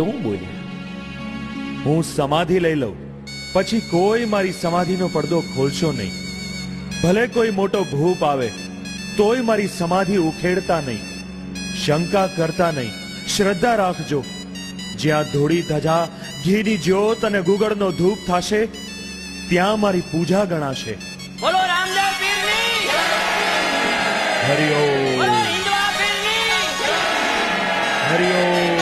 હું બોલી હું સમાધિ લઈ લઉં પછી કોઈ મારી સમાધિનો પડદો ખોલશો નહીં. ભલે કોઈ મોટો ભૂપ આવે તોય મારી સમાધિ ઉખેડતા નહીં. શંકા કરતા નહીં, શ્રદ્ધા રાખજો. જ્યાં ધોળી ધજા, ઘીની જ્યોત અને ગુગળનો ધૂપ થશે ત્યાં મારી પૂજા ગણાશે. બોલો રામદેવ પીરની હરિ ઓમ, બોલો હિન્દવા પીરની હરિ ઓમ.